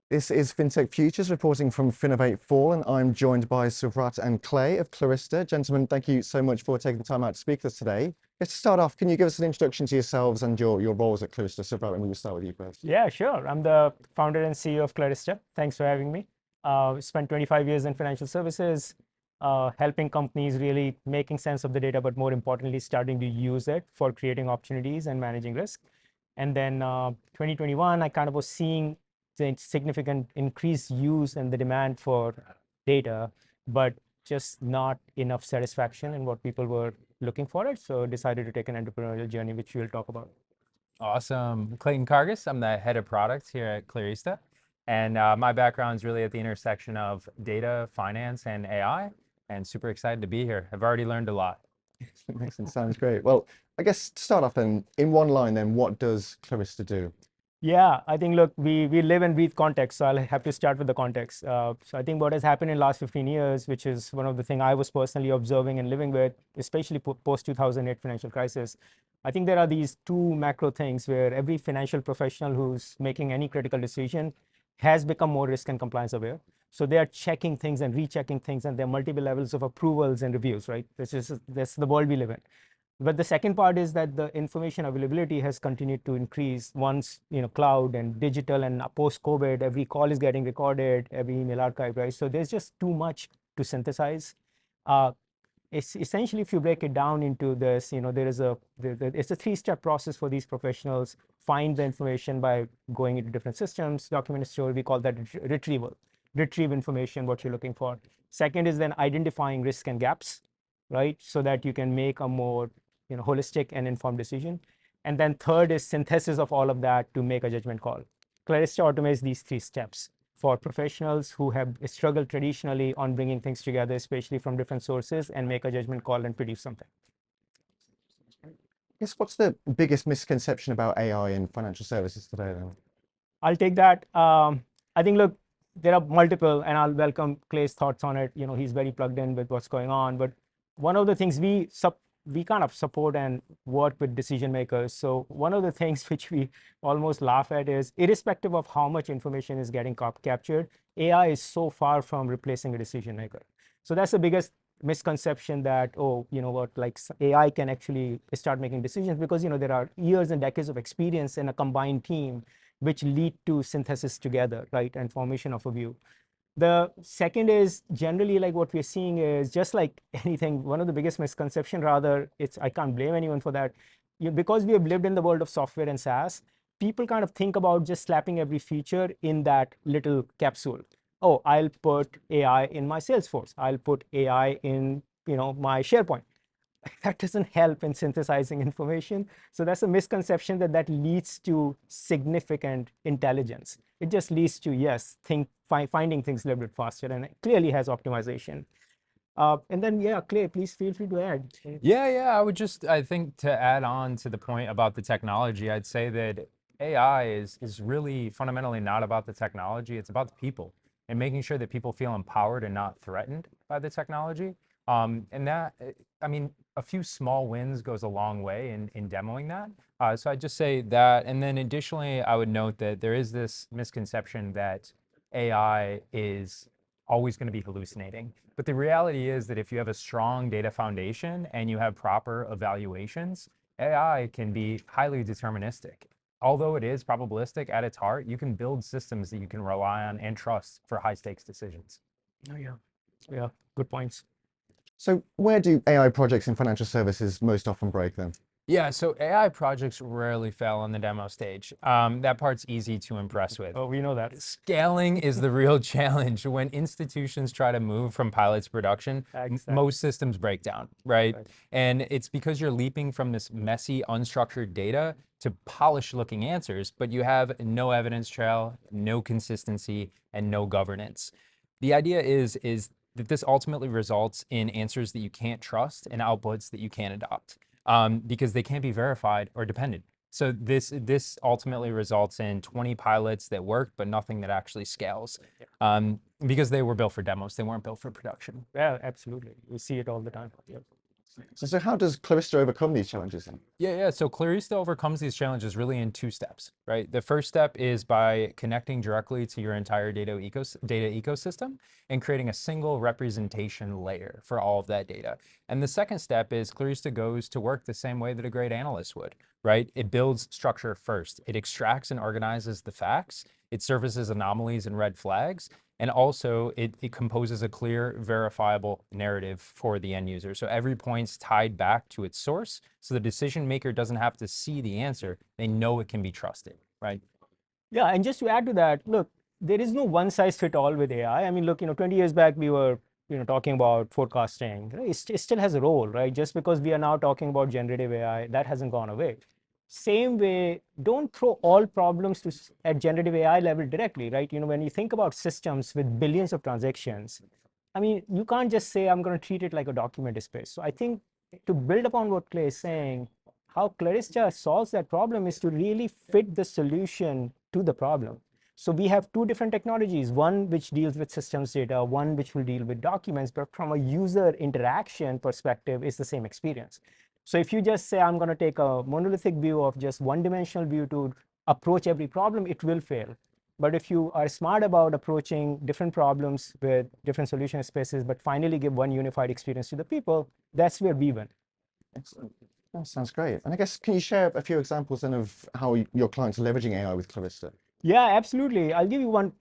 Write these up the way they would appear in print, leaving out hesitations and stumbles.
This is FinTech Futures reporting from Finovate Fall, and I'm joined by Suvrat and Clay of Clarista. Gentlemen, thank you so much for taking the time out to speak to us today. Just to start off, can you give us an introduction to yourselves and your roles at Clarista? Suvrat, and we will start with you first. Yeah, sure. I'm the founder and CEO of Clarista. Thanks for having me. Spent 25 years in financial services, helping companies really making sense of the data, but more importantly, starting to use it for creating opportunities and managing risk. And then 2021, I kind of was seeing the significant increased use and the demand for data, but just not enough satisfaction in what people were looking for it. So decided to take an entrepreneurial journey, which we'll talk about. Awesome. Clayton Karges. I'm the head of products here at Clarista. And my background is really at the intersection of data, finance, and AI. And super excited to be here. I've already learned a lot. Excellent, sounds great. Well, I guess to start off then, in one line then, what does Clarista do? Yeah, I think, look, we live and breathe context, so I'll have to start with the context. So I think what has happened in the last 15 years, which is one of the things I was personally observing and living with, especially post-2008 financial crisis, I think there are these two macro things where every financial professional who's making any critical decision has become more risk and compliance aware. So they are checking things and rechecking things, and there are multiple levels of approvals and reviews, right? That's the world we live in. But the second part is that the information availability has continued to increase once, cloud and digital and post-COVID, every call is getting recorded, every email archived, right? So there's just too much to synthesize. It's essentially, if you break it down into this, it's a three-step process for these professionals. Find the information by going into different systems, document store, we call that retrieval. Retrieve information, what you're looking for. Second is then identifying risk and gaps, right? So that you can make a more holistic and informed decision. And then third is synthesis of all of that to make a judgment call. Clarista automates these three steps for professionals who have struggled traditionally on bringing things together, especially from different sources, and make a judgment call and produce something. I guess what's the biggest misconception about AI in financial services today then? I'll take that. I think, look, there are multiple, and I'll welcome Clay's thoughts on it. He's very plugged in with what's going on. But one of the things we kind of support and work with decision makers. So one of the things which we almost laugh at is, irrespective of how much information is getting captured, AI is so far from replacing a decision maker. So that's the biggest misconception, that, oh, you know what, like AI can actually start making decisions, because there are years and decades of experience in a combined team which lead to synthesis together, right, and formation of a view. The second is, generally, like what we're seeing is, just like anything, one of the biggest misconception, rather, I can't blame anyone for that. Because we have lived in the world of software and SaaS, people kind of think about just slapping every feature in that little capsule. Oh, I'll put AI in my Salesforce. I'll put AI in my SharePoint. That doesn't help in synthesizing information. So that's a misconception that leads to significant intelligence. It just leads to, yes, finding things a little bit faster, and it clearly has optimization. And then, yeah, Clay, please feel free to add. Yeah. I think to add on to the point about the technology, I'd say that AI is really fundamentally not about the technology. It's about the people and making sure that people feel empowered and not threatened by the technology. And that, I mean, a few small wins goes a long way in demoing that. So I'd just say that. And then additionally, I would note that there is this misconception that AI is always going to be hallucinating. But the reality is that if you have a strong data foundation and you have proper evaluations, AI can be highly deterministic. Although it is probabilistic at its heart, you can build systems that you can rely on and trust for high stakes decisions. Oh, yeah, good points. So where do AI projects in financial services most often break then? Yeah, so AI projects rarely fail on the demo stage. That part's easy to impress with. Oh, we know that. Scaling is the real challenge. When institutions try to move from pilot to production, Exactly. most systems break down, right? And it's because you're leaping from this messy, unstructured data to polished looking answers, but you have no evidence trail, no consistency, and no governance. The idea is that this ultimately results in answers that you can't trust and outputs that you can't adopt. Because they can't be verified or dependent. So this ultimately results in 20 pilots that work, but nothing that actually scales, because they were built for demos. They weren't built for production. Yeah, absolutely. We see it all the time. Yep. So how does Clarista overcome these challenges then? Yeah. So Clarista overcomes these challenges really in two steps, right? The first step is by connecting directly to your entire data ecosystem and creating a single representation layer for all of that data. And the second step is Clarista goes to work the same way that a great analyst would, right? It builds structure first. It extracts and organizes the facts. It surfaces anomalies and red flags. And also it composes a clear, verifiable narrative for the end user. So every point's tied back to its source. So the decision maker doesn't have to see the answer. They know it can be trusted, right? Yeah, and just to add to that, look, there is no one size fit all with AI. I mean, look, 20 years back we were, talking about forecasting. Right? It still has a role, right? Just because we are now talking about generative AI, that hasn't gone away. Same way, don't throw all problems at generative AI level directly, right? When you think about systems with billions of transactions, I mean, you can't just say, I'm going to treat it like a document space. So I think to build upon what Clay is saying, how Clarista solves that problem is to really fit the solution to the problem. So we have two different technologies, one which deals with systems data, one which will deal with documents, but from a user interaction perspective, it's the same experience. So if you just say, I'm going to take a monolithic view of just one-dimensional view to approach every problem, it will fail. But if you are smart about approaching different problems with different solution spaces, but finally give one unified experience to the people, that's where we win. Excellent. That sounds great. And I guess, can you share a few examples then of how your clients are leveraging AI with Clarista? Yeah, absolutely. I'll give you one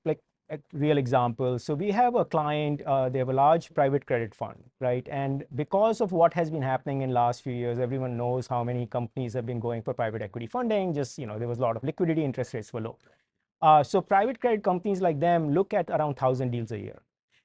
a real example. So we have a client, they have a large private credit fund, right? And because of what has been happening in last few years, everyone knows how many companies have been going for private equity funding. Just, there was a lot of liquidity, interest rates were low. So private credit companies like them look at around 1,000 deals a year.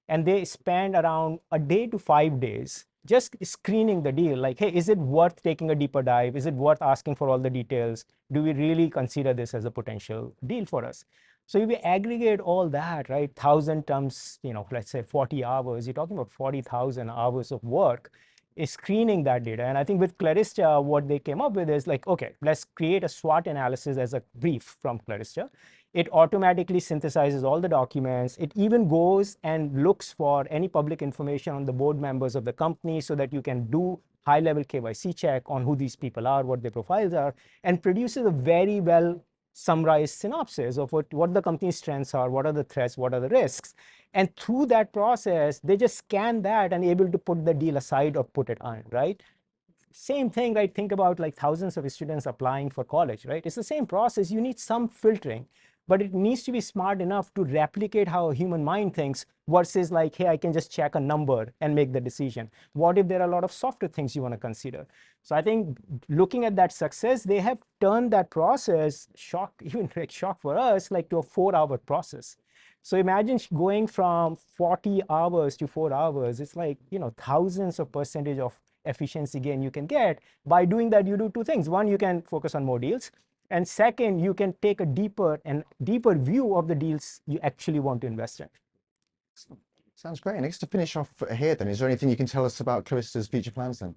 And they spend around a day to 5 days just screening the deal. Like, hey, is it worth taking a deeper dive? Is it worth asking for all the details? Do we really consider this as a potential deal for us? So if we aggregate all that, right, 1,000 times, let's say 40 hours, you're talking about 40,000 hours of work is screening that data. And I think with Clarista, what they came up with is like, okay, let's create a SWOT analysis as a brief from Clarista. It automatically synthesizes all the documents. It even goes and looks for any public information on the board members of the company so that you can do high-level KYC check on who these people are, what their profiles are, and produces a very well summarized synopsis of what the company's strengths are, what are the threats, what are the risks. And through that process, they just scan that and able to put the deal aside or put it on, right? Same thing, right? Think about like thousands of students applying for college, right? It's the same process. You need some filtering, but it needs to be smart enough to replicate how a human mind thinks versus like, hey, I can just check a number and make the decision. What if there are a lot of softer things you want to consider? So I think looking at that success, they have turned that process, even shock for us, like to a 4-hour process. So imagine going from 40 hours to 4 hours. It's like, thousands of percentage of efficiency gain you can get. By doing that, you do two things. One, you can focus on more deals. And second, you can take a deeper view of the deals you actually want to invest in. Sounds great. And I guess to finish off here then, is there anything you can tell us about Clarista's future plans then?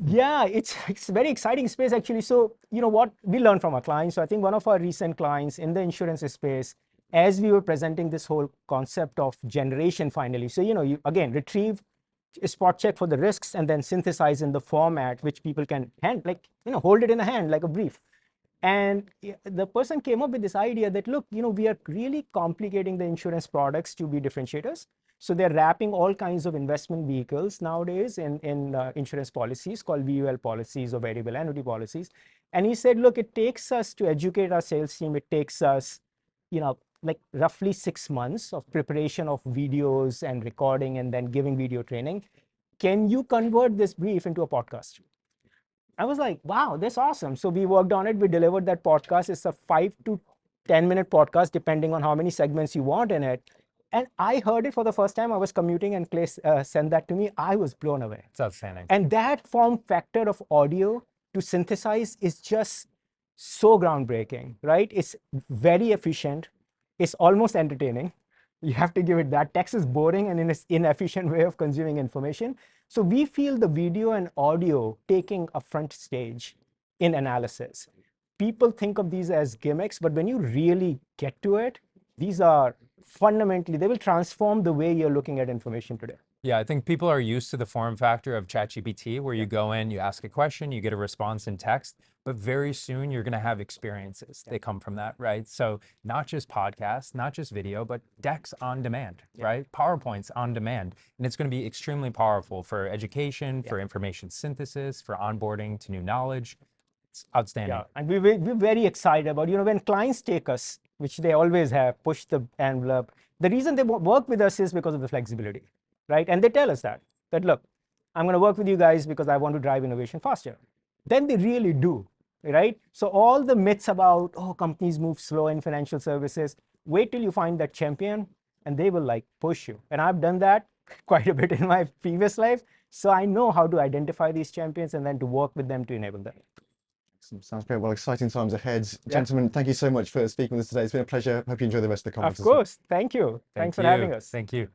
Yeah, it's a very exciting space actually. So, what we learned from our clients. So I think one of our recent clients in the insurance space, as we were presenting this whole concept of generation finally. So, you again retrieve a spot check for the risks and then synthesize in the format which people can hold it in a hand like a brief. And the person came up with this idea that, look, we are really complicating the insurance products to be differentiators. So they're wrapping all kinds of investment vehicles nowadays in insurance policies called VUL policies or variable annuity policies. And he said, look, it takes us to educate our sales team. It takes us, like roughly 6 months of preparation of videos and recording and then giving video training. Can you convert this brief into a podcast? I was like, wow, that's awesome. So we worked on it. We delivered that podcast. It's a 5 to 10 minute podcast, depending on how many segments you want in it. And I heard it for the first time. I was commuting and Clay sent that to me. I was blown away. It's outstanding. And that form factor of audio to synthesize is just so groundbreaking, right? It's very efficient. It's almost entertaining. You have to give it that. Text is boring and an inefficient way of consuming information. So we feel the video and audio taking a front stage in analysis. People think of these as gimmicks, but when you really get to it, these are fundamentally, they will transform the way you're looking at information today. Yeah, I think people are used to the form factor of ChatGPT, where you go in, you ask a question, you get a response in text, but very soon you're going to have experiences that come from that, right? So not just podcasts, not just video, but decks on demand, right? PowerPoints on demand. And it's going to be extremely powerful for education, for information synthesis, for onboarding to new knowledge. It's outstanding. Yeah, and we're very excited about, when clients take us, which they always have, push the envelope. The reason they work with us is because of the flexibility, right? And they tell us that look, I'm going to work with you guys because I want to drive innovation faster. Then they really do, right? So all the myths about, oh, companies move slow in financial services, wait till you find that champion and they will like push you. And I've done that quite a bit in my previous life. So I know how to identify these champions and then to work with them to enable them. Sounds great. Well, exciting times ahead. Gentlemen, thank you so much for speaking with us today. It's been a pleasure. Hope you enjoy the rest of the conference. Of course. Thank you. Thanks for having us. Thank you.